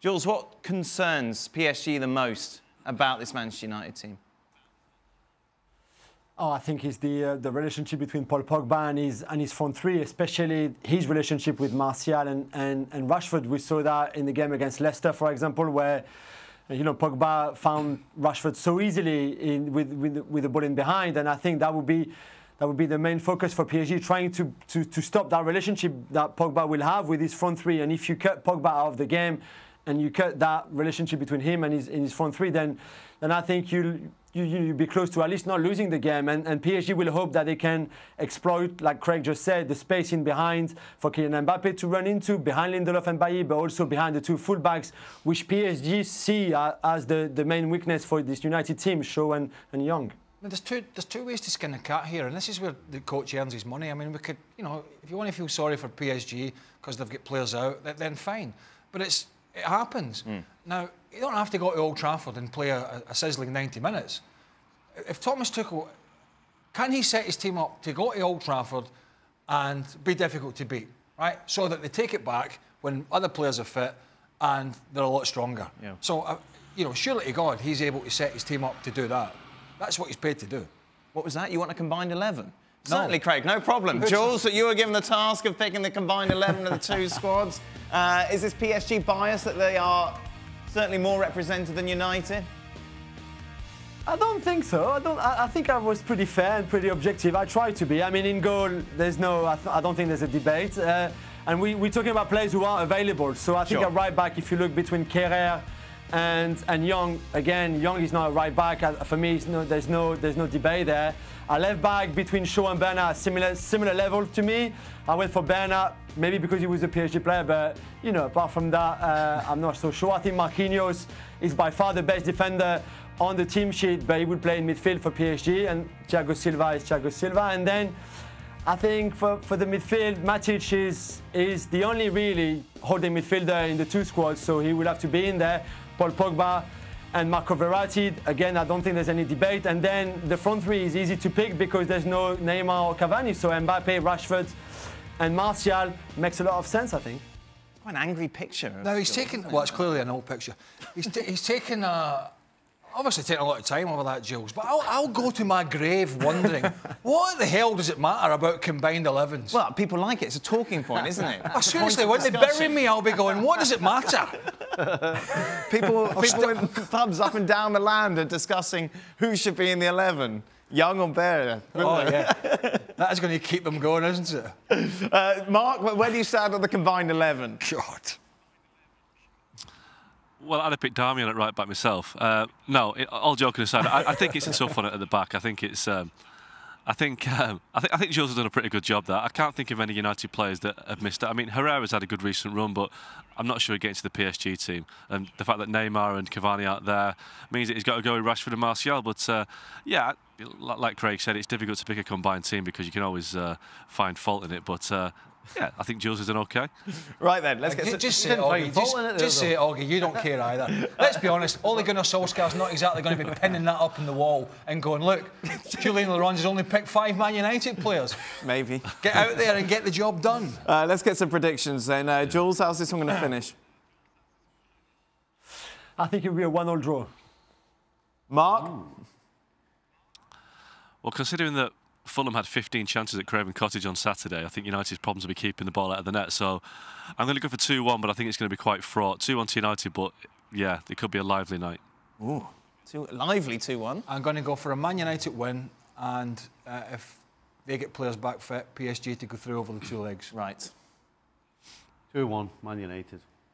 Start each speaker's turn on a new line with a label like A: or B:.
A: Jules, what concerns PSG the most about this Manchester United team?
B: Oh, I think it's the relationship between Paul Pogba and his front three, especially his relationship with Martial and Rashford. We saw that in the game against Leicester, for example, where Pogba found Rashford so easily with the ball in behind, and I think that would be the main focus for PSG, trying to stop that relationship that Pogba will have with his front three. And if you cut Pogba out of the game and you cut that relationship between him and his front three, then I think you'll be close to at least not losing the game. And PSG will hope that they can exploit, like Craig just said, the space in behind for Kylian Mbappe to run into, behind Lindelof and Bailly, but also behind the two fullbacks, which PSG see as the main weakness for this United team, Shaw and Young.
C: I mean, there's two ways to skin a cat here, and this is where the coach earns his money. I mean, we could, if you want to feel sorry for PSG because they've got players out, then fine. But it happens. Now, you don't have to go to Old Trafford and play a sizzling 90 minutes. If Thomas Tuchel, can he set his team up to go to Old Trafford and be difficult to beat, right? So that they take it back when other players are fit and they're a lot stronger. Yeah. So, surely to God, he's able to set his team up to do that. That's what he's paid to do. What was that? You want a combined 11? No.
A: Certainly, Craig, no problem. Jules, you were given the task of picking the combined 11 of the two squads. Is this PSG bias that they are certainly more represented than United?
B: I don't think so. I think I was pretty fair and pretty objective. I tried to be. I mean, in goal, I don't think there's a debate. And we're talking about players who are available. So I think at right back, if you look between Kerrer and Young, again, Young is not a right back. For me, there's no debate there. A left back between Shaw and Bernat, similar level to me. I went for Bernat, maybe because he was a PSG player, but apart from that, I'm not so sure. I think Marquinhos is by far the best defender on the team sheet, but he would play in midfield for PSG, and Thiago Silva is Thiago Silva. And then I think for the midfield, Matic is the only really holding midfielder in the two squads, so he will have to be in there. Paul Pogba and Marco Verratti, again, I don't think there's any debate. And then the front three is easy to pick because there's no Neymar or Cavani, so Mbappe, Rashford and Martial makes a lot of sense, I think.
A: Quite an angry picture.
C: No, he's taken... Well, it's clearly an old picture. He's taken obviously taking a lot of time over that, Jules, but I'll go to my grave wondering, what the hell does it matter about combined 11s?
A: Well, people like it. It's a talking point, isn't it?
C: Well, seriously, when they bury me, I'll be going, what does it matter?
A: people in pubs up and down the land are discussing who should be in the 11. Young or Bear?
C: Oh, yeah. That is going to keep them going, isn't it?
A: Mark, where do you stand on the combined 11?
C: God.
D: Well, I'd have picked Darmian at right back myself. No, all joking aside, I think it's a tough one at the back. I think it's. I think Jules has done a pretty good job there. I can't think of any United players that have missed it. I mean, Herrera's had a good recent run, but I'm not sure he gets to the PSG team. And the fact that Neymar and Cavani aren't there means that he's got to go with Rashford and Martial. But yeah, like Craig said, it's difficult to pick a combined team because you can always find fault in it. But yeah, I think Jules has done okay.
A: Right then, let's get...
C: Just say it, Augie. Just say it, Augie. You don't care either. Let's be honest, Ole Gunnar Solskjaer's not exactly going to be pinning that up on the wall and going, look, Julien has only picked 5 Man United players.
A: Maybe.
C: Get out there and get the job done.
A: Let's get some predictions then. Jules, how's this one going to finish?
B: I think it will be a 1-1 draw.
A: Mark?
D: Well, considering that Fulham had 15 chances at Craven Cottage on Saturday, I think United's problems will be keeping the ball out of the net. So I'm going to go for 2-1, but I think it's going to be quite fraught. 2-1 to United, but yeah, it could be a lively night.
A: Ooh, lively 2-1.
C: I'm going to go for a Man United win, and if they get players back fit, PSG to go through over the 2 legs.
A: Right.
E: 2-1, Man United.